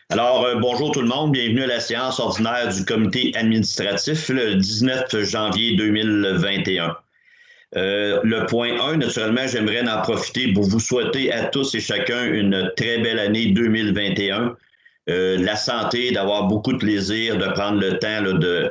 Alors, bonjour tout le monde, bienvenue à la séance ordinaire du comité administratif le 19 janvier 2021. Le point 1, naturellement, j'aimerais en profiter pour vous souhaiter à tous et chacun une très belle année 2021. La santé, d'avoir beaucoup de plaisir, de prendre le temps là, de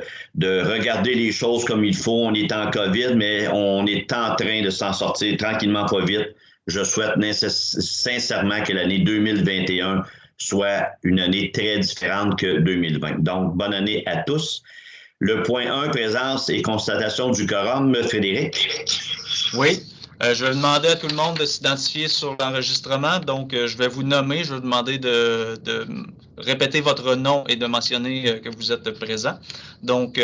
regarder les choses comme il faut. On est en COVID, mais on est en train de s'en sortir tranquillement, pas vite. Je souhaite sincèrement que l'année 2021 soit une année très différente que 2020. Donc, bonne année à tous. Le point 1, présence et constatation du quorum. Frédéric? Oui. Je vais demander à tout le monde de s'identifier sur l'enregistrement. Donc, je vais vous nommer. Je vais vous demander de répéter votre nom et de mentionner que vous êtes présent. Donc,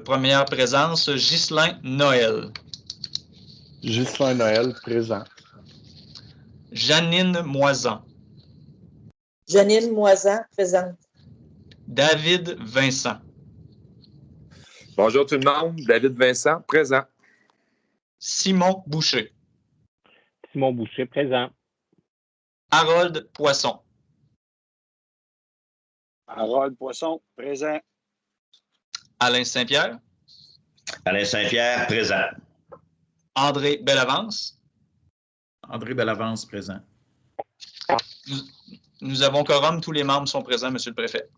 première présence, Ghislain Noël. Ghislain Noël, présent. Janine Moisan. Janine Moisan, présente. David Vincent. Bonjour tout le monde, David Vincent, présent. Simon Boucher. Simon Boucher, présent. Harold Poisson. Harold Poisson, présent. Alain Saint-Pierre. Alain Saint-Pierre, présent. André Bellavance. André Bellavance, présent. Nous avons quorum, tous les membres sont présents, Monsieur le Préfet.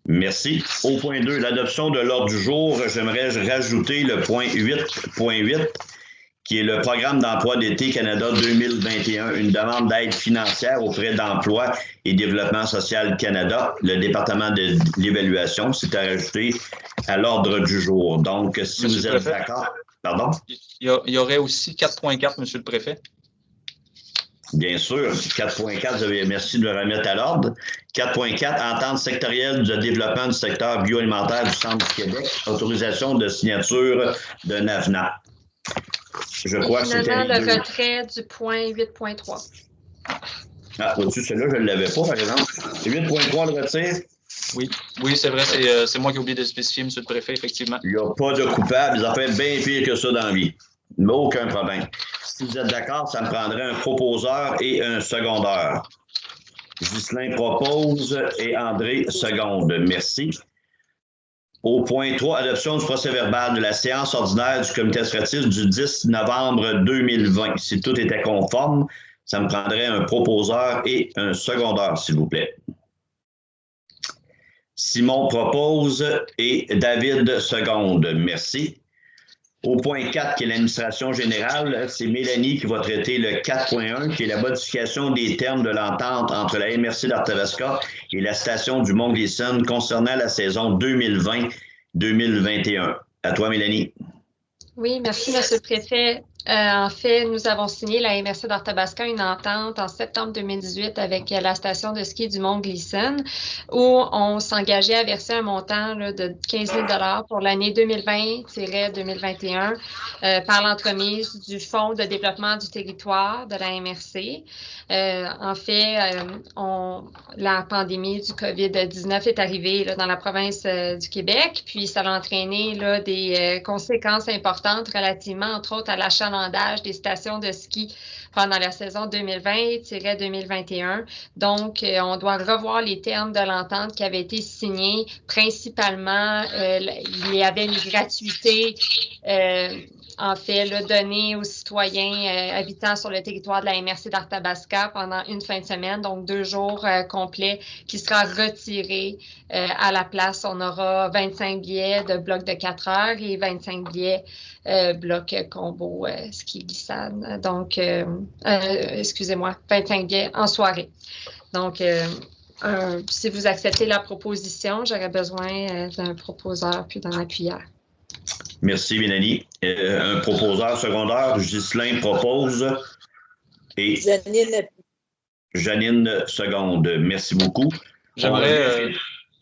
Merci. Au point 2, l'adoption de l'ordre du jour, j'aimerais rajouter le point 8.8, qui est le programme d'emploi d'été Canada 2021, une demande d'aide financière auprès d'Emploi et Développement social Canada, le département de l'évaluation. C'est à rajouter à l'ordre du jour. Donc, si vous êtes d'accord... Pardon? Il y aurait aussi 4.4, Monsieur le Préfet. Bien sûr. 4.4, merci de le remettre à l'ordre. 4.4, entente sectorielle de développement du secteur bioalimentaire du Centre du Québec, autorisation de signature d'un avenant. Je crois que c'était le retrait du point 8.3. Ah, vois-tu, celui-là, je ne l'avais pas, par exemple. C'est 8.3 le retire? Oui, c'est vrai, c'est moi qui ai oublié de spécifier, Monsieur le Préfet, effectivement. Il n'y a pas de coupable, ils ont fait bien pire que ça dans la vie. Mais aucun problème. Si vous êtes d'accord, ça me prendrait un proposeur et un secondeur. Ghislain propose et André seconde. Merci. Au point 3, adoption du procès-verbal de la séance ordinaire du comité administratif du 10 novembre 2020. Si tout était conforme, ça me prendrait un proposeur et un secondeur, s'il vous plaît. Simon propose et David seconde. Merci. Au point 4, qui est l'administration générale, c'est Mélanie qui va traiter le 4.1, qui est la modification des termes de l'entente entre la MRC d'Arthabasca et la station du Mont-Glisson concernant la saison 2020-2021. À toi, Mélanie. Oui, merci, Monsieur le Préfet. En fait, nous avons signé la MRC d'Arthabasca une entente en septembre 2018 avec la station de ski du Mont-Glisson où on s'engageait à verser un montant là, de 15 000 $ pour l'année 2020-2021 par l'entremise du Fonds de développement du territoire de la MRC. En fait, la pandémie du COVID-19 est arrivée là, dans la province du Québec, puis ça a entraîné là, des conséquences importantes relativement, entre autres, à l'achalandage des stations de ski pendant la saison 2020-2021. Donc, on doit revoir les termes de l'entente qui avait été signée. Principalement, il y avait une gratuité en fait, là, donné aux citoyens habitant sur le territoire de la MRC d'Arthabasca pendant une fin de semaine, donc 2 jours complets, qui sera retiré à la place. On aura 25 billets de bloc de 4 heures et 25 billets bloc combo ski glissade. Donc, excusez-moi, 25 billets en soirée. Donc, si vous acceptez la proposition, j'aurais besoin d'un proposeur puis d'un appuyeur. Merci, Mélanie. Un proposeur secondaire, Ghislain propose et Janine Janine seconde. Merci beaucoup. J'aimerais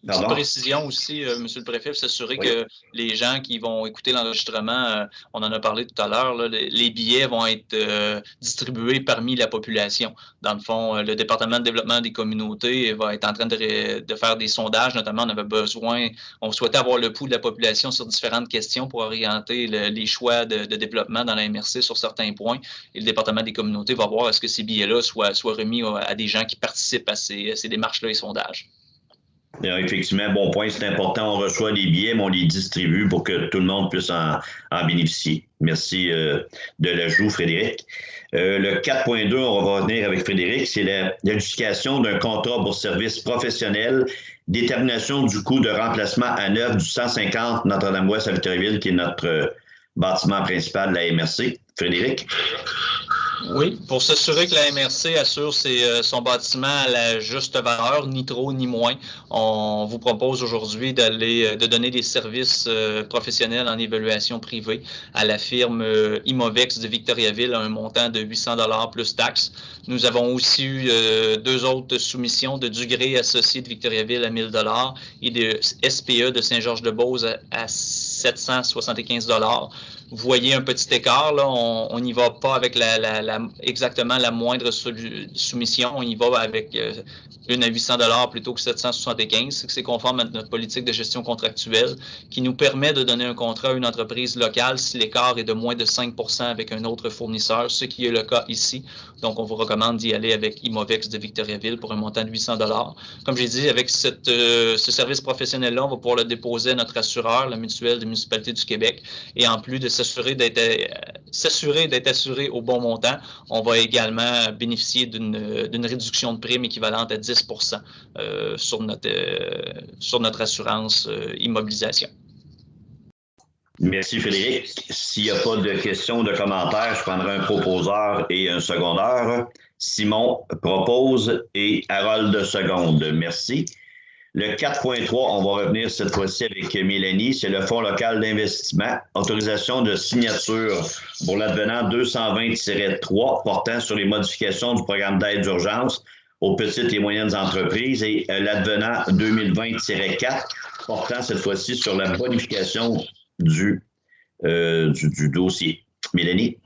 Petite précision aussi, Monsieur le Préfet, pour s'assurer que les gens qui vont écouter l'enregistrement, on en a parlé tout à l'heure, les billets vont être distribués parmi la population. Dans le fond, le département de développement des communautés va être en train de faire des sondages, notamment on souhaitait avoir le pouls de la population sur différentes questions pour orienter les choix de développement dans la MRC sur certains points. Et le département des communautés va voir est-ce que ces billets-là soient remis à des gens qui participent à ces démarches-là et sondages. Effectivement, bon point, c'est important. On reçoit les billets, mais on les distribue pour que tout le monde puisse en bénéficier. Merci de l'ajout, Frédéric. Le 4.2, on va revenir avec Frédéric, c'est l'adjudication d'un contrat pour service professionnel, détermination du coût de remplacement à neuf du 150 Notre-Dame-Ouest à Victoriaville, qui est notre bâtiment principal de la MRC. Frédéric? Oui, pour s'assurer que la MRC assure son bâtiment à la juste valeur, ni trop ni moins, on vous propose aujourd'hui de donner des services professionnels en évaluation privée à la firme Imovex de Victoriaville à un montant de 800 $ plus taxes. Nous avons aussi eu deux autres soumissions de Dugré associé de Victoriaville à 1000 $ et de SPE de Saint-Georges-de-Beauce à 775 $. Vous voyez un petit écart, là, on n'y va pas avec exactement la moindre soumission, on y va avec une à 800 $ plutôt que 775. C'est conforme à notre politique de gestion contractuelle qui nous permet de donner un contrat à une entreprise locale si l'écart est de moins de 5 % avec un autre fournisseur, ce qui est le cas ici. Donc, on vous recommande d'y aller avec Imovex de Victoriaville pour un montant de 800 $. Comme j'ai dit, avec ce service professionnel-là, on va pouvoir le déposer à notre assureur, la Mutuelle des municipalités du Québec, et en plus de s'assurer d'être assuré au bon montant, on va également bénéficier d'une réduction de prime équivalente à 10 % sur notre assurance immobilisation. Merci Frédéric. S'il n'y a pas de questions ou de commentaires, je prendrai un proposeur et un secondeur. Simon propose et Harold seconde. Merci. Le 4.3, on va revenir cette fois-ci avec Mélanie, c'est le Fonds local d'investissement, autorisation de signature pour l'advenant 220-3 portant sur les modifications du programme d'aide d'urgence aux petites et moyennes entreprises et l'advenant 2020-4 portant cette fois-ci sur la bonification du dossier. Mélanie?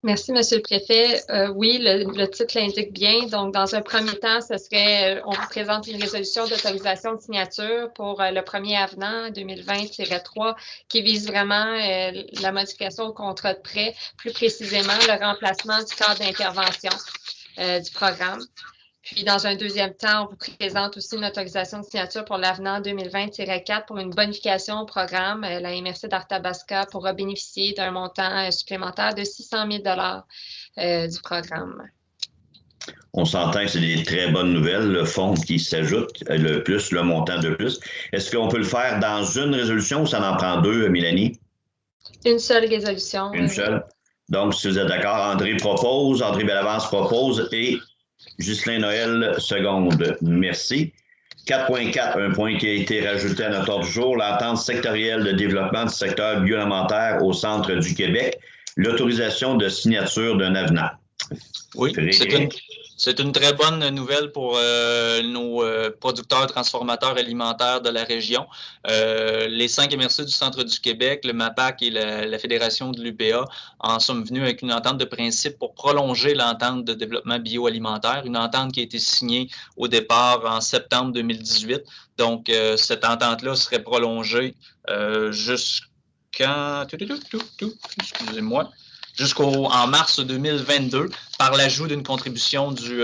Merci, Monsieur le Préfet. Oui, le titre l'indique bien. Donc, dans un premier temps, ce serait, on vous présente une résolution d'autorisation de signature pour le premier avenant 2020-3 qui vise vraiment la modification au contrat de prêt, plus précisément le remplacement du cadre d'intervention du programme. Puis, dans un deuxième temps, on vous présente aussi une autorisation de signature pour l'avenant 2020-4 pour une bonification au programme. La MRC d'Arthabasca pourra bénéficier d'un montant supplémentaire de 600 000 $ du programme. On s'entend que c'est des très bonnes nouvelles, le fonds qui s'ajoute, le montant de plus. Est-ce qu'on peut le faire dans une résolution ou ça en prend deux, Mélanie? Une seule résolution. Une seule. Donc, si vous êtes d'accord, André propose, André Bellavance propose et Ghislain Noël, seconde. Merci. 4.4, un point qui a été rajouté à notre ordre du jour, l'entente sectorielle de développement du secteur bioalimentaire au centre du Québec, l'autorisation de signature d'un avenant. Oui, c'est une très bonne nouvelle pour nos producteurs transformateurs alimentaires de la région. Les 5 MRC du centre du Québec, le MAPAC et la Fédération de l'UPA en sont venus avec une entente de principe pour prolonger l'entente de développement bioalimentaire, une entente qui a été signée au départ en septembre 2018. Donc, cette entente-là serait prolongée jusqu'en mars 2022 par l'ajout d'une contribution du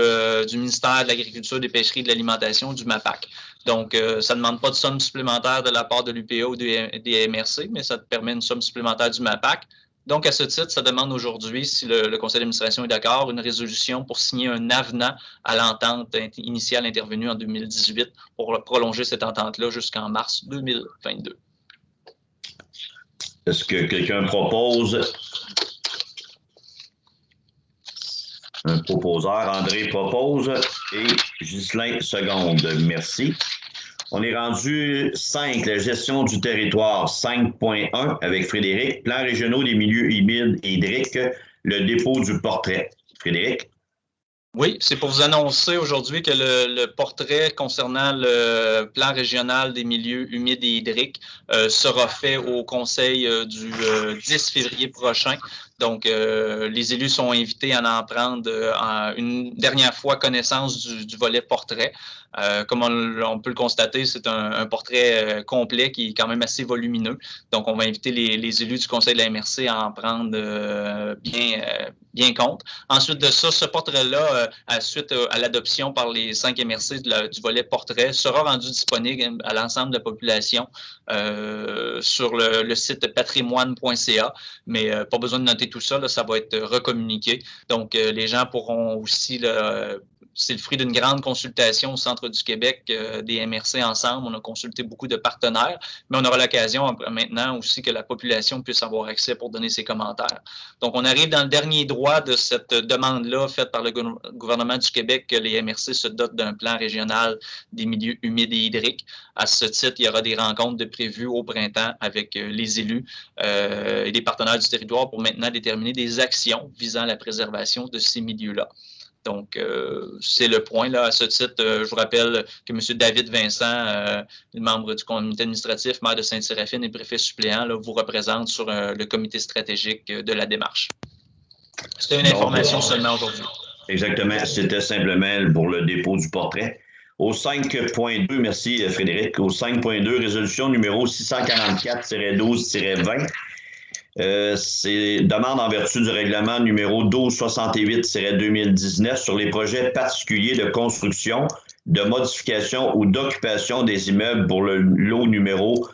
ministère de l'Agriculture, des Pêcheries et de l'Alimentation, du MAPAC. Donc, ça ne demande pas de somme supplémentaire de la part de l'UPA ou des MRC, mais ça te permet une somme supplémentaire du MAPAC. Donc, à ce titre, ça demande aujourd'hui, si le conseil d'administration est d'accord, une résolution pour signer un avenant à l'entente initiale intervenue en 2018 pour prolonger cette entente-là jusqu'en mars 2022. Est-ce que quelqu'un propose? Un proposeur, André propose et Ghislain seconde. Merci. On est rendu 5, la gestion du territoire, 5.1 avec Frédéric, plans régionaux des milieux humides et hydriques, le dépôt du portrait. Frédéric? Oui, c'est pour vous annoncer aujourd'hui que le portrait concernant le plan régional des milieux humides et hydriques sera fait au conseil du 10 février prochain. Donc, les élus sont invités à en prendre une dernière fois connaissance du volet portrait. Comme on peut le constater, c'est un portrait complet qui est quand même assez volumineux. Donc, on va inviter les élus du conseil de la MRC à en prendre bien compte. Ensuite de ça, ce portrait-là, suite à l'adoption par les 5 MRC du volet portrait, sera rendu disponible à l'ensemble de la population sur le site patrimoine.ca, mais pas besoin de noter tout ça, là, ça va être recommuniqué. Donc, les gens pourront aussi... c'est le fruit d'une grande consultation au Centre du Québec des MRC ensemble. On a consulté beaucoup de partenaires, mais on aura l'occasion maintenant aussi que la population puisse avoir accès pour donner ses commentaires. Donc, on arrive dans le dernier droit de cette demande-là faite par le gouvernement du Québec que les MRC se dotent d'un plan régional des milieux humides et hydriques. À ce titre, il y aura des rencontres prévues au printemps avec les élus et les partenaires du territoire pour maintenant déterminer des actions visant la préservation de ces milieux-là. Donc, c'est le point. Là. À ce titre, je vous rappelle que M. David Vincent, membre du comité administratif, maire de Sainte-Séraphine et préfet suppléant, là, vous représente sur le comité stratégique de la démarche. C'était une information seulement aujourd'hui. Exactement. C'était simplement pour le dépôt du portrait. Au 5.2, merci Frédéric, au 5.2, résolution numéro 644-12-20. C'est demande en vertu du règlement numéro 1268-2019 sur les projets particuliers de construction, de modification ou d'occupation des immeubles pour le lot numéro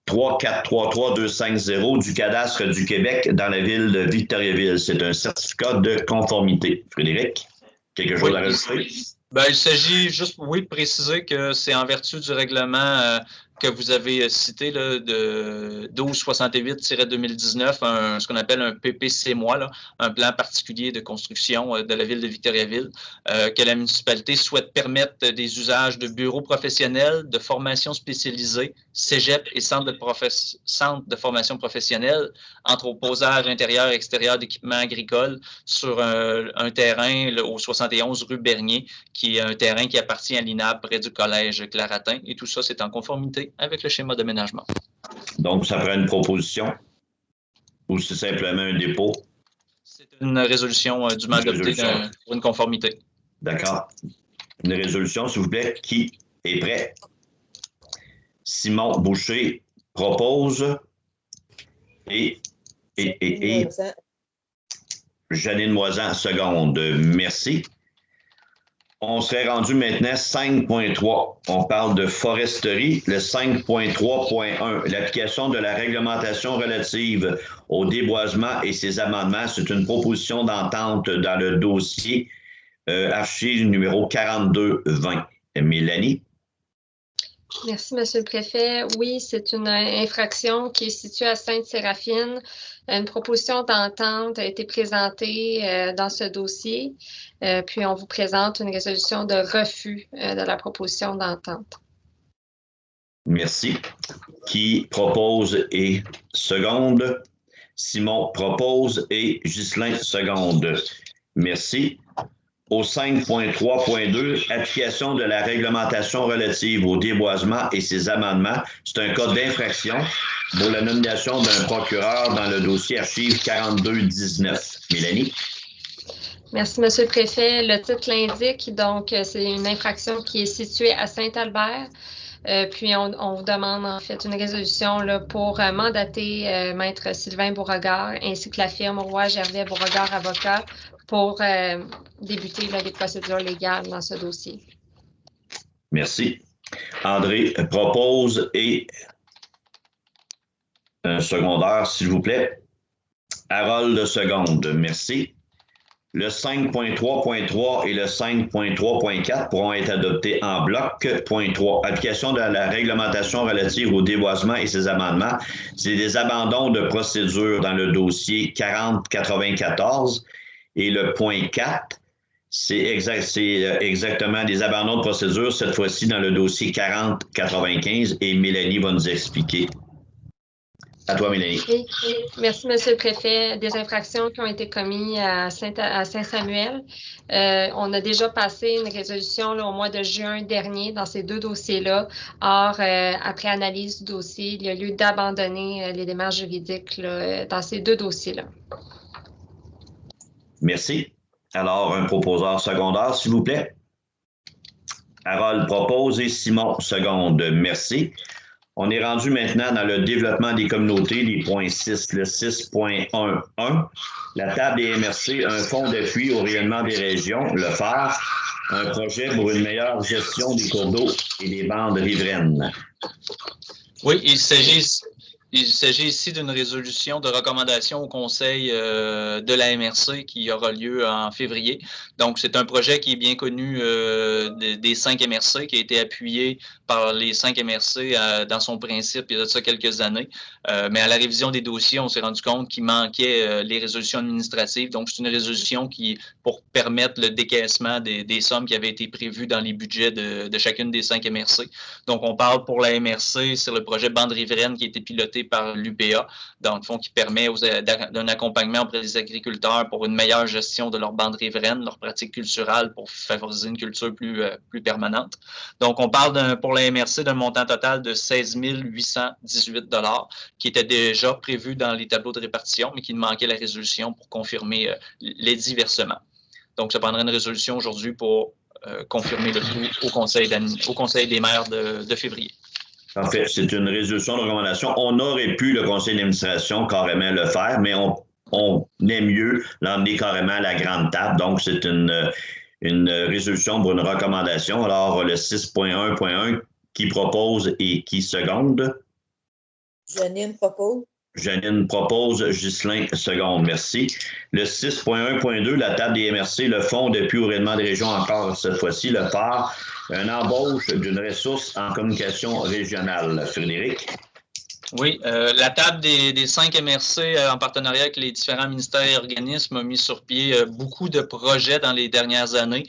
3433250 du cadastre du Québec dans la ville de Victoriaville. C'est un certificat de conformité. Frédéric, quelque chose à rajouter? Ben, il s'agit juste, oui, de préciser que c'est en vertu du règlement que vous avez cité là, de 1268-2019, ce qu'on appelle un PPC-MOI, là, un plan particulier de construction de la ville de Victoriaville, que la municipalité souhaite permettre des usages de bureaux professionnels, de formation spécialisée, cégep et centre de formation professionnelle, entreposage intérieur et extérieur d'équipements agricoles sur un terrain là, au 71 rue Bernier, qui est un terrain qui appartient à l'INAB près du collège Claratin. Et tout ça, c'est en conformité avec le schéma d'aménagement. Donc, ça prend une proposition ou c'est simplement un dépôt? C'est une résolution dûment adoptée pour une conformité. D'accord. Une résolution, s'il vous plaît. Qui est prêt? Simon Boucher propose et Janine Moisan seconde. Merci. On serait rendu maintenant 5.3. On parle de foresterie. Le 5.3.1, l'application de la réglementation relative au déboisement et ses amendements. C'est une proposition d'entente dans le dossier archive numéro 4220. Mélanie? Merci, Monsieur le Préfet. Oui, c'est une infraction qui est située à Sainte-Séraphine. Une proposition d'entente a été présentée dans ce dossier, puis on vous présente une résolution de refus de la proposition d'entente. Merci. Qui propose et seconde? Simon propose et Ghislain seconde. Merci. Au 5.3.2, application de la réglementation relative au déboisement et ses amendements. C'est un cas d'infraction pour la nomination d'un procureur dans le dossier archive 4219. Mélanie? Merci, Monsieur le Préfet. Le titre l'indique, donc c'est une infraction qui est située à Saint-Albert. Puis on vous demande en fait une résolution là, pour mandater Maître Sylvain Beauregard ainsi que la firme Roy Gervais Beauregard Avocat pour débuter là, les procédures légales dans ce dossier. Merci. André propose et un secondaire, s'il vous plaît. Harold seconde. Merci. Le 5.3.3 et le 5.3.4 pourront être adoptés en bloc. Point 3. Application de la réglementation relative au déboisement et ses amendements. C'est des abandons de procédure dans le dossier 4094. Et le point 4, c'est exactement des abandons de procédure, cette fois-ci dans le dossier 4095. Et Mélanie va nous expliquer À toi, Mélanie. Oui. Merci, Monsieur le Préfet. Des infractions qui ont été commises à Saint-Samuel. On a déjà passé une résolution là, au mois de juin dernier dans ces deux dossiers-là. Or, après analyse du dossier, il y a lieu d'abandonner les démarches juridiques là, dans ces deux dossiers-là. Merci. Alors, un proposeur secondaire, s'il vous plaît. Harold propose et Simon seconde. Merci. On est rendu maintenant dans le développement des communautés, les points 6, le 6.11. La table des MRC, un fonds d'appui au rayonnement des régions, le phare, un projet pour une meilleure gestion des cours d'eau et des bandes riveraines. Oui, il s'agit ici d'une résolution de recommandation au Conseil de la MRC qui aura lieu en février. Donc, c'est un projet qui est bien connu des 5 MRC, qui a été appuyé par les 5 MRC dans son principe il y a de ça quelques années. Mais à la révision des dossiers, on s'est rendu compte qu'il manquait les résolutions administratives. Donc, c'est une résolution pour permettre le décaissement des sommes qui avaient été prévues dans les budgets de chacune des 5 MRC. Donc, on parle pour la MRC, c'est le projet Bande riveraine qui a été piloté par l'UPA, dans le fond, qui permet d'un accompagnement auprès des agriculteurs pour une meilleure gestion de leurs bandes riveraines, leurs pratiques culturelles pour favoriser une culture plus permanente. Donc, on parle pour la MRC d'un montant total de 16 818 $ qui était déjà prévu dans les tableaux de répartition, mais qui manquait la résolution pour confirmer les dits versements. Donc, ça prendrait une résolution aujourd'hui pour confirmer le tout au Conseil des maires de février. En fait, c'est une résolution de recommandation. On aurait pu, le conseil d'administration, carrément le faire, mais on aime mieux l'emmener carrément à la grande table. Donc, c'est une résolution pour une recommandation. Alors, le 6.1.1, qui propose et qui seconde? Janine propose. Janine propose, Ghislain seconde. Merci. Le 6.1.2, la table des MRC, le fonds d'appui au rayonnement des régions, encore cette fois-ci, le phare, une embauche d'une ressource en communication régionale. Frédéric? Oui, la table des 5 MRC en partenariat avec les différents ministères et organismes a mis sur pied beaucoup de projets dans les dernières années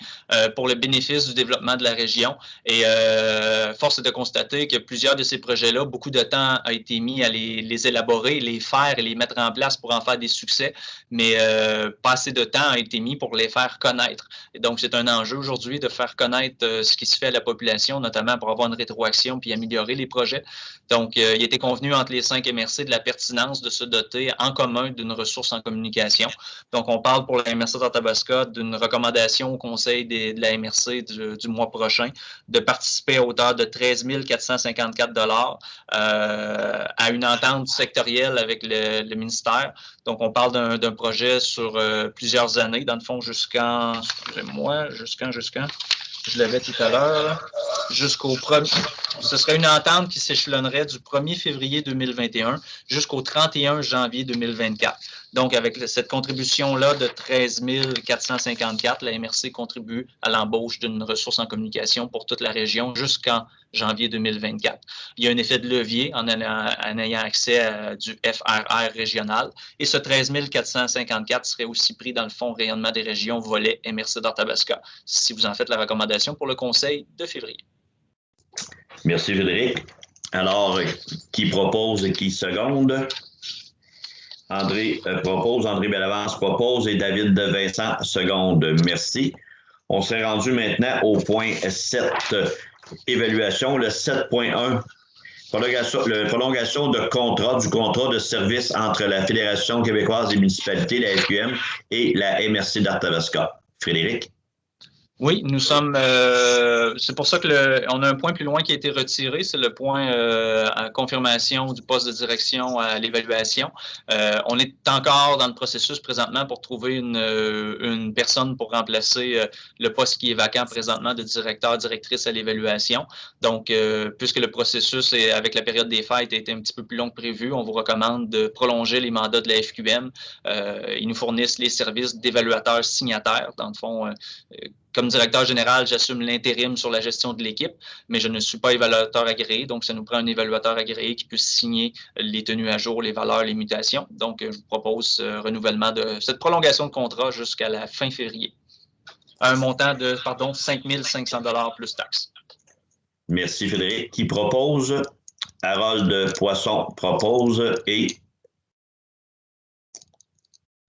pour le bénéfice du développement de la région. Et force est de constater que plusieurs de ces projets-là, beaucoup de temps a été mis à les élaborer, les faire et les mettre en place pour en faire des succès, mais pas assez de temps a été mis pour les faire connaître. Et donc, c'est un enjeu aujourd'hui de faire connaître ce qui se fait à la population, notamment pour avoir une rétroaction puis améliorer les projets. Donc, il a été convenu entre les 5 MRC de la pertinence de se doter en commun d'une ressource en communication. Donc, on parle pour la MRC d'Arthabasca d'une recommandation au conseil de la MRC du mois prochain de participer à hauteur de 13 454 $ à une entente sectorielle avec le ministère. Donc, on parle d'un projet sur plusieurs années, dans le fond, jusqu'en, je l'avais tout à l'heure, jusqu'au premier. Ce serait une entente qui s'échelonnerait du 1er février 2021 jusqu'au 31 janvier 2024. Donc, avec cette contribution-là de 13 454, la MRC contribue à l'embauche d'une ressource en communication pour toute la région jusqu'en janvier 2024. Il y a un effet de levier en ayant accès à du FRR régional. Et ce 13 454 serait aussi pris dans le fonds rayonnement des régions volet MRC d'Arthabasca, si vous en faites la recommandation pour le conseil de février. Merci, Frédéric. Alors, qui propose et qui seconde? André propose, André Bellavance propose et David de Vincent seconde. Merci. On s'est rendu maintenant au point 7, évaluation, le 7.1, prolongation de du contrat de service entre la Fédération québécoise des municipalités, la FQM, et la MRC d'Arthabasca. Frédéric? Oui, nous sommes. C'est pour ça on a un point plus loin qui a été retiré, c'est le point à confirmation du poste de direction à l'évaluation. On est encore dans le processus présentement pour trouver une personne pour remplacer le poste qui est vacant présentement de directrice à l'évaluation. Donc, puisque le processus avec la période des fêtes a été un petit peu plus long que prévu, on vous recommande de prolonger les mandats de la FQM. Ils nous fournissent les services d'évaluateurs signataires, dans le fond. Comme directeur général, j'assume l'intérim sur la gestion de l'équipe, mais je ne suis pas évaluateur agréé, donc ça nous prend un évaluateur agréé qui puisse signer les tenues à jour, les valeurs, les mutations. Donc, je vous propose renouvellement de cette prolongation de contrat jusqu'à la fin février, à un montant de 5 500 $ plus taxes. Merci, Frédéric. Qui propose? Harold Poisson propose et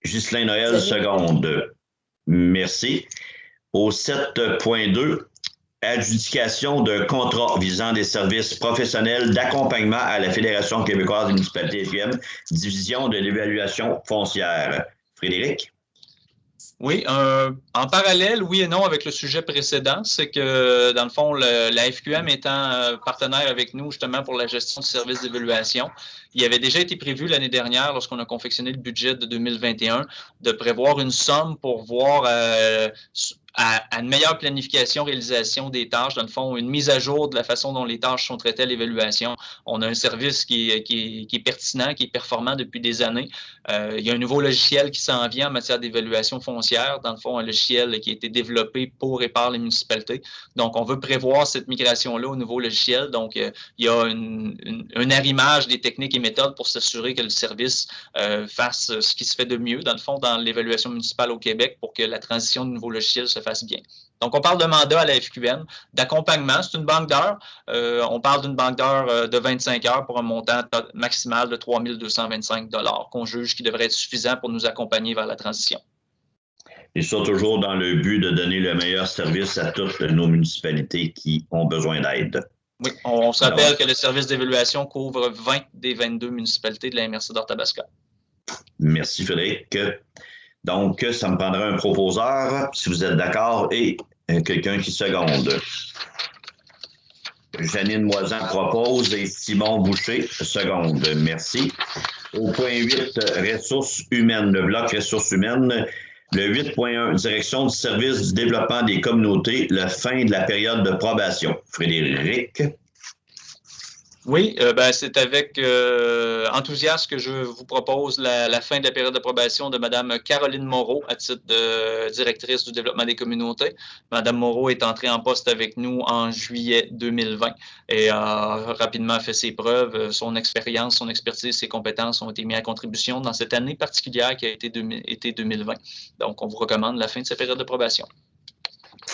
Ghislain Noël seconde. Merci. Au 7.2, adjudication d'un contrat visant des services professionnels d'accompagnement à la Fédération québécoise des municipalités FQM, division de l'évaluation foncière. Frédéric? Oui, en parallèle, oui et non avec le sujet précédent, c'est que dans le fond, la FQM étant partenaire avec nous justement pour la gestion du service d'évaluation, il avait déjà été prévu l'année dernière, lorsqu'on a confectionné le budget de 2021, de prévoir une somme pour voir à une meilleure planification, réalisation des tâches, dans le fond, une mise à jour de la façon dont les tâches sont traitées à l'évaluation. On a un service qui est pertinent, qui est performant depuis des années. Il y a un nouveau logiciel qui s'en vient en matière d'évaluation foncière, dans le fond, un logiciel qui a été développé pour et par les municipalités. Donc, on veut prévoir cette migration-là au nouveau logiciel. Donc, il y a un arrimage des techniques et méthodes pour s'assurer que le service fasse ce qui se fait de mieux, dans le fond, dans l'évaluation municipale au Québec pour que la transition du nouveau logiciel se fasse bien. Donc, on parle de mandat à la FQM, d'accompagnement. C'est une banque d'heures. On parle d'une banque d'heures de 25 heures pour un montant maximal de 3 225 $ qu'on juge qui devrait être suffisant pour nous accompagner vers la transition. Et ça, toujours dans le but de donner le meilleur service à toutes nos municipalités qui ont besoin d'aide. Oui, on se rappelle que le service d'évaluation couvre 20 des 22 municipalités de la MRC d'Arthabasca. Merci, Frédéric. Donc, ça me prendra un proposeur, si vous êtes d'accord, et quelqu'un qui seconde. Janine Moisan propose et Simon Boucher seconde. Merci. Au point 8, ressources humaines, le bloc ressources humaines. Le 8.1, direction du service du développement des communautés, la fin de la période de probation. Frédéric? Oui, c'est avec enthousiasme que je vous propose la fin de la période de probation de Mme Caroline Moreau à titre de directrice du développement des communautés. Mme Moreau est entrée en poste avec nous en juillet 2020 et a rapidement fait ses preuves. Son expérience, son expertise, ses compétences ont été mises à contribution dans cette année particulière qui a été 2020. Donc, on vous recommande la fin de cette période de probation.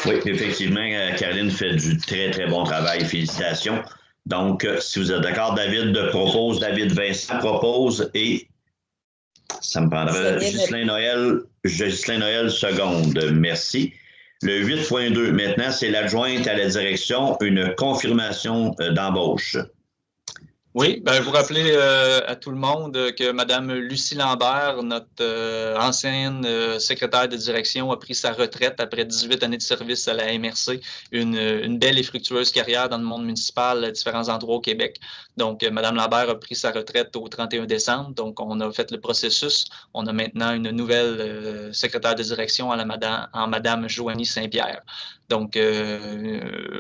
Oui, effectivement, Caroline fait du très, très bon travail. Félicitations. Donc, si vous êtes d'accord, David propose, David Vincent propose et ça me prendra Ghislain Noël seconde. Merci. Le 8.2, maintenant, c'est l'adjointe à la direction, une confirmation d'embauche. Oui, vous rappelez à tout le monde que Mme Lucie Lambert, notre ancienne secrétaire de direction, a pris sa retraite après 18 années de service à la MRC, une belle et fructueuse carrière dans le monde municipal à différents endroits au Québec. Donc, Mme Lambert a pris sa retraite au 31 décembre. Donc, on a fait le processus. On a maintenant une nouvelle secrétaire de direction en Mme Joanie Saint-Pierre. Donc,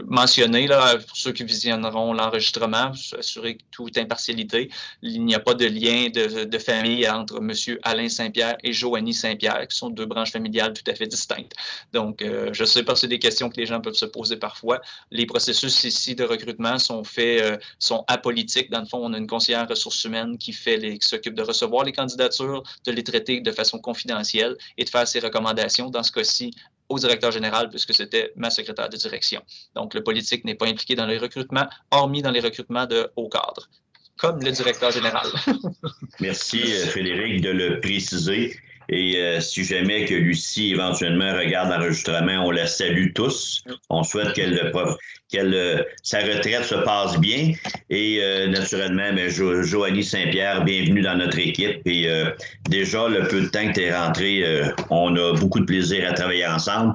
mentionné, là, pour ceux qui visionneront l'enregistrement, assurer toute impartialité, il n'y a pas de lien de famille entre M. Alain Saint-Pierre et Joanie Saint-Pierre, qui sont deux branches familiales tout à fait distinctes. Donc, je sais pas si c'est des questions que les gens peuvent se poser parfois. Les processus ici de recrutement sont apolitiques. Dans le fond, on a une conseillère ressources humaines qui s'occupe de recevoir les candidatures, de les traiter de façon confidentielle et de faire ses recommandations, dans ce cas-ci, au directeur général, puisque c'était ma secrétaire de direction. Donc, le politique n'est pas impliqué dans les recrutements, hormis dans les recrutements de haut cadre, comme le directeur général. Merci, Frédéric, de le préciser. Et si jamais que Lucie éventuellement regarde l'enregistrement, on la salue tous. On souhaite sa retraite se passe bien. Et naturellement, Joanie Saint-Pierre, bienvenue dans notre équipe. Et déjà, le peu de temps que tu es rentré, on a beaucoup de plaisir à travailler ensemble.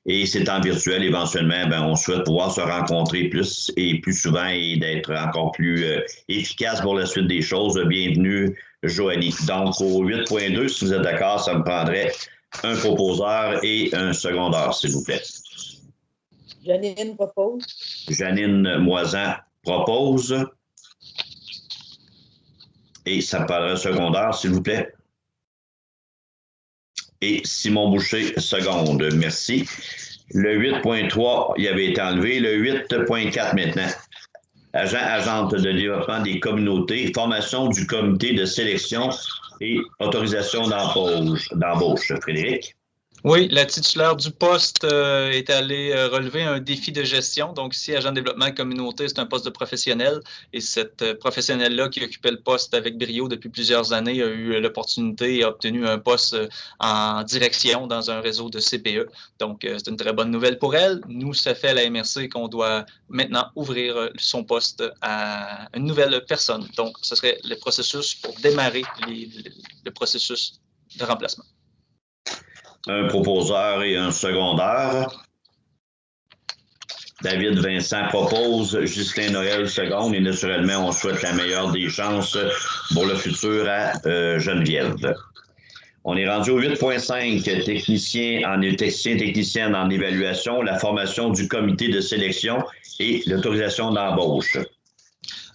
Et c'est en virtuel, éventuellement, on souhaite pouvoir se rencontrer plus et plus souvent et d'être encore plus efficace pour la suite des choses. Bienvenue, Joanie. Donc, au 8.2, si vous êtes d'accord, ça me prendrait un proposeur et un secondeur, s'il vous plaît. Janine propose. Janine Moisan propose. Et ça me prendrait un secondeur, s'il vous plaît. Et Simon Boucher, seconde. Merci. Le 8.3, il avait été enlevé. Le 8.4 maintenant. Agente de développement des communautés, formation du comité de sélection et autorisation d'embauche. Frédéric? Oui, la titulaire du poste est allée relever un défi de gestion. Donc, ici, agent de développement communauté, c'est un poste de professionnel. Et cette professionnelle-là qui occupait le poste avec brio depuis plusieurs années a eu l'opportunité et a obtenu un poste en direction dans un réseau de CPE. Donc, c'est une très bonne nouvelle pour elle. Nous, ça fait à la MRC qu'on doit maintenant ouvrir son poste à une nouvelle personne. Donc, ce serait le processus pour démarrer le processus de remplacement. Un proposeur et un secondaire. David Vincent propose, Ghislain Noël seconde et naturellement, on souhaite la meilleure des chances pour le futur à Geneviève. On est rendu au 8.5, technicienne en évaluation, la formation du comité de sélection et l'autorisation d'embauche.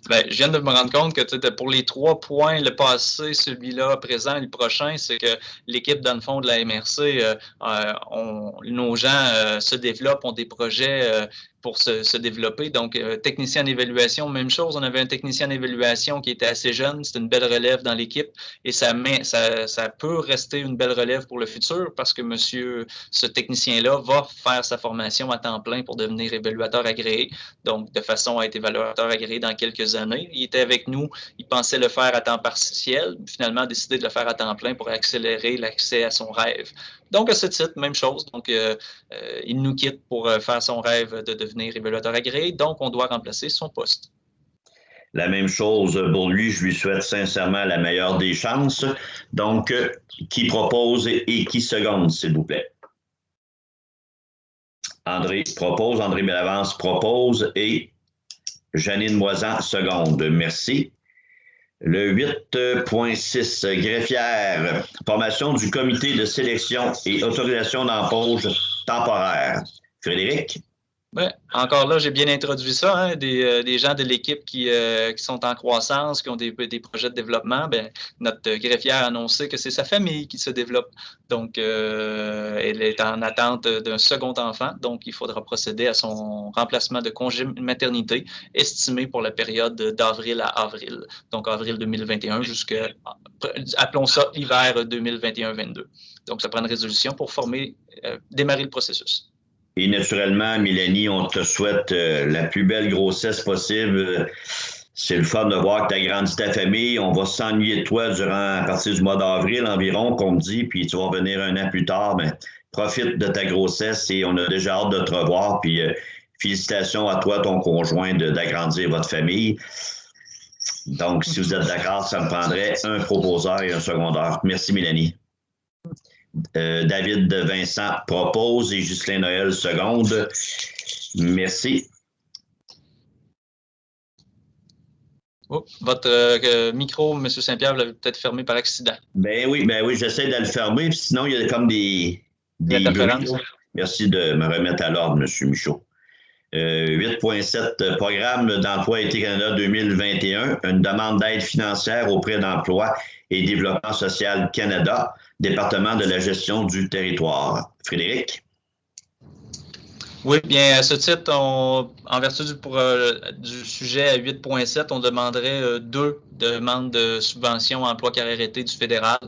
Bien, je viens de me rendre compte que pour les 3 points, le passé, celui-là présent et le prochain, c'est que l'équipe, dans le fond, de la MRC, nos gens se développent, ont des projets pour se développer. Donc, technicien en évaluation, même chose. On avait un technicien en évaluation qui était assez jeune. C'était une belle relève dans l'équipe et ça peut rester une belle relève pour le futur parce que ce technicien-là va faire sa formation à temps plein pour devenir évaluateur agréé. Donc, de façon à être évaluateur agréé dans quelques années. Il était avec nous. Il pensait le faire à temps partiel. Finalement, a décidé de le faire à temps plein pour accélérer l'accès à son rêve. Donc, à ce titre, même chose. Donc, il nous quitte pour faire son rêve de devenir évaluateur agréé. Donc, on doit remplacer son poste. La même chose pour lui. Je lui souhaite sincèrement la meilleure des chances. Donc, qui propose et qui seconde, s'il vous plaît? André propose, André Bellavance propose et Janine Moisan seconde. Merci. Le 8.6, greffière, formation du comité de sélection et autorisation d'embauche temporaire. Frédéric? Ouais, encore là, j'ai bien introduit ça, hein, des gens de l'équipe qui sont en croissance, qui ont des projets de développement. Bien, notre greffière a annoncé que c'est sa famille qui se développe. Donc, elle est en attente d'un second enfant. Donc, il faudra procéder à son remplacement de congé maternité estimé pour la période d'avril à avril. Donc, avril 2021 jusqu'à, appelons ça, hiver 2021-22. Donc, ça prend une résolution pour démarrer le processus. Et naturellement, Mélanie, on te souhaite la plus belle grossesse possible. C'est le fun de voir que tu as grandi ta famille. On va s'ennuyer de toi à partir du mois d'avril environ, qu'on me dit, puis tu vas revenir 1 an plus tard. Mais profite de ta grossesse et on a déjà hâte de te revoir. Puis félicitations à toi, ton conjoint, d'agrandir votre famille. Donc, si vous êtes d'accord, ça me prendrait un proposeur et un secondaire. Merci, Mélanie. David Vincent propose et Ghislain Noël seconde. Merci. Oh, votre micro, M. Saint-Pierre, vous l'avez peut-être fermé par accident. Ben oui, j'essaie de le fermer, puis sinon, il y a comme des interférences. Merci de me remettre à l'ordre, M. Michaud. 8.7, programme d'emploi été Canada 2021, une demande d'aide financière auprès d'Emploi et Développement social Canada, département de la gestion du territoire. Frédéric? Oui, bien, à ce titre, en vertu du sujet à 8.7, on demanderait 2 demandes de subvention emploi carrière été du fédéral.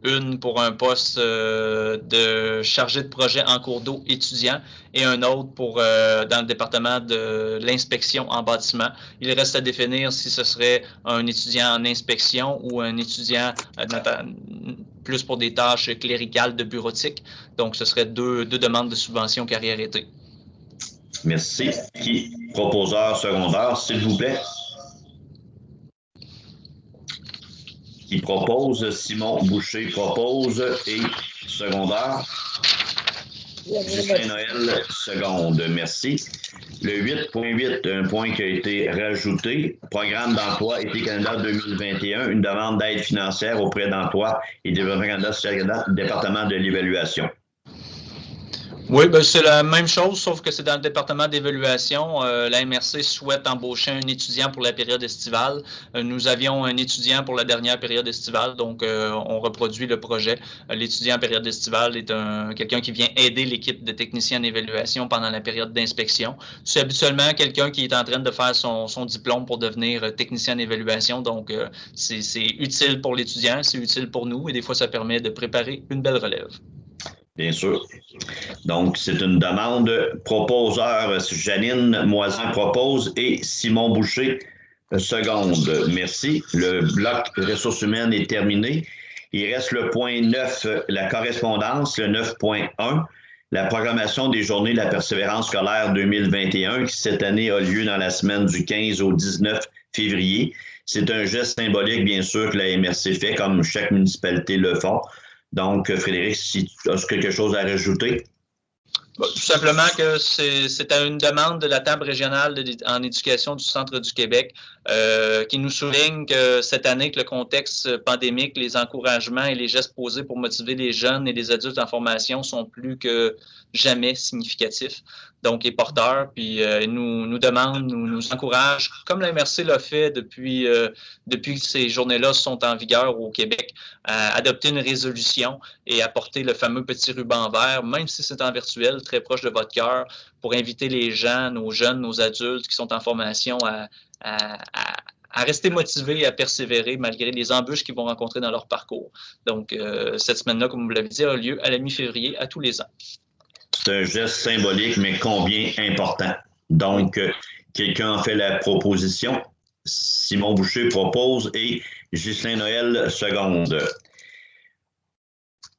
Une pour un poste de chargé de projet en cours d'eau étudiant et un autre dans le département de l'inspection en bâtiment. Il reste à définir si ce serait un étudiant en inspection ou un étudiant plus pour des tâches cléricales de bureautique. Donc, ce serait 2 demandes de subvention carrière été. Merci. Qui proposeur secondaire, s'il vous plaît? Qui propose? Simon Boucher propose et secondaire. Ghislain Noël seconde. Merci. Le 8.8, un point qui a été rajouté. Programme d'emploi été Canada 2021, une demande d'aide financière auprès d'Emploi et Développement Canada Social Canada, département de l'évaluation. Oui, ben c'est la même chose, sauf que c'est dans le département d'évaluation. La MRC souhaite embaucher un étudiant pour la période estivale. Nous avions un étudiant pour la dernière période estivale, donc on reproduit le projet. L'étudiant en période estivale est quelqu'un qui vient aider l'équipe de techniciens en évaluation pendant la période d'inspection. C'est habituellement quelqu'un qui est en train de faire son diplôme pour devenir technicien en évaluation, donc c'est utile pour l'étudiant, c'est utile pour nous et des fois ça permet de préparer une belle relève. Bien sûr. Donc, c'est une demande. Proposeur, Janine Moisan propose et Simon Boucher seconde. Merci. Le bloc ressources humaines est terminé. Il reste le point 9, la correspondance, le 9.1, la programmation des journées de la persévérance scolaire 2021 qui cette année a lieu dans la semaine du 15 au 19 février. C'est un geste symbolique, bien sûr, que la MRC fait, comme chaque municipalité le fait. Donc, Frédéric, si tu as quelque chose à rajouter? Tout simplement que c'est une demande de la table régionale en éducation du Centre du Québec qui nous souligne que cette année, que le contexte pandémique, les encouragements et les gestes posés pour motiver les jeunes et les adultes en formation sont plus que jamais significatifs. Donc, est porteur, puis nous demande, nous encourage, comme la MRC l'a fait depuis que ces journées-là sont en vigueur au Québec, à adopter une résolution et à porter le fameux petit ruban vert, même si c'est en virtuel, très proche de votre cœur, pour inviter les gens, nos jeunes, nos adultes qui sont en formation à rester motivés et à persévérer malgré les embûches qu'ils vont rencontrer dans leur parcours. Donc, cette semaine-là, comme vous l'avez dit, a lieu à la mi-février à tous les ans. C'est un geste symbolique, mais combien important. Donc, quelqu'un en fait la proposition. Simon Boucher propose et Ghislain Noël seconde.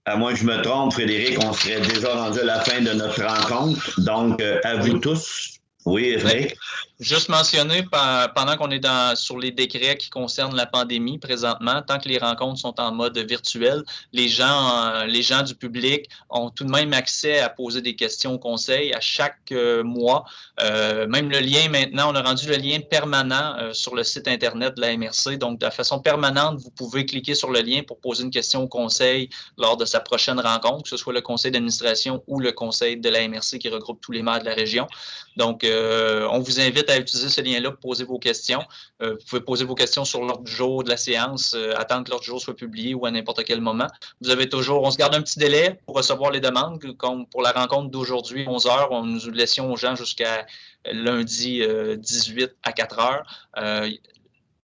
À moins que je me trompe, Frédéric, on serait déjà rendu à la fin de notre rencontre. Donc, à vous tous. Oui, Frédéric. Juste mentionner, pendant qu'on est sur les décrets qui concernent la pandémie présentement, tant que les rencontres sont en mode virtuel, les gens du public ont tout de même accès à poser des questions au conseil à chaque mois. Même le lien maintenant, on a rendu le lien permanent sur le site Internet de la MRC. Donc, de façon permanente, vous pouvez cliquer sur le lien pour poser une question au conseil lors de sa prochaine rencontre, que ce soit le conseil d'administration ou le conseil de la MRC qui regroupe tous les maires de la région. Donc, on vous invite à utiliser ce lien-là pour poser vos questions. Vous pouvez poser vos questions sur l'ordre du jour de la séance, attendre que l'ordre du jour soit publié ou à n'importe quel moment. Vous avez toujours, on se garde un petit délai pour recevoir les demandes, comme pour la rencontre d'aujourd'hui, 11h, nous laissions aux gens jusqu'à lundi 18 à 4h.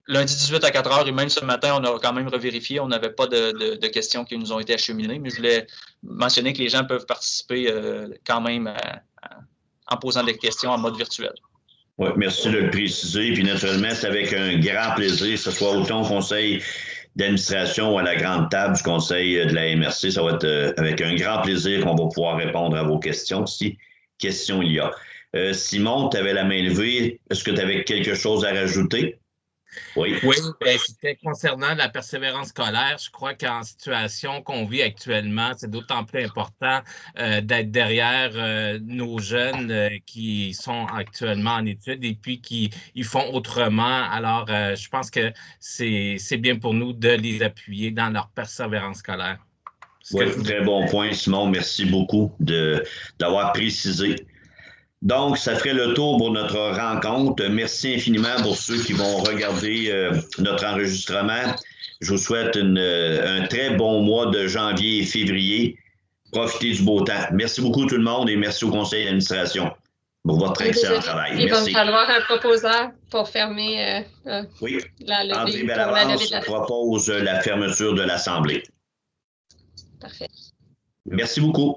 Lundi 18 à 4h et même ce matin, on a quand même revérifié. On n'avait pas de questions qui nous ont été acheminées, mais je voulais mentionner que les gens peuvent participer quand même en posant des questions en mode virtuel. Oui, merci de le préciser. Puis naturellement, c'est avec un grand plaisir, que ce soit autant au conseil d'administration ou à la grande table du conseil de la MRC. Ça va être avec un grand plaisir qu'on va pouvoir répondre à vos questions, si questions il y a. Simon, tu avais la main levée. Est-ce que tu avais quelque chose à rajouter? Oui, c'était concernant la persévérance scolaire. Je crois qu'en situation qu'on vit actuellement, c'est d'autant plus important d'être derrière nos jeunes qui sont actuellement en études et puis qui y font autrement. Alors, je pense que c'est bien pour nous de les appuyer dans leur persévérance scolaire. Oui, très bon point, Simon. Merci beaucoup d'avoir précisé. Donc, ça ferait le tour pour notre rencontre. Merci infiniment pour ceux qui vont regarder notre enregistrement. Je vous souhaite un très bon mois de janvier et février. Profitez du beau temps. Merci beaucoup tout le monde et merci au conseil d'administration pour votre excellent travail. Il va me falloir un proposeur pour fermer oui. la levée. André Bellavance propose la fermeture de l'Assemblée. Parfait. Merci beaucoup.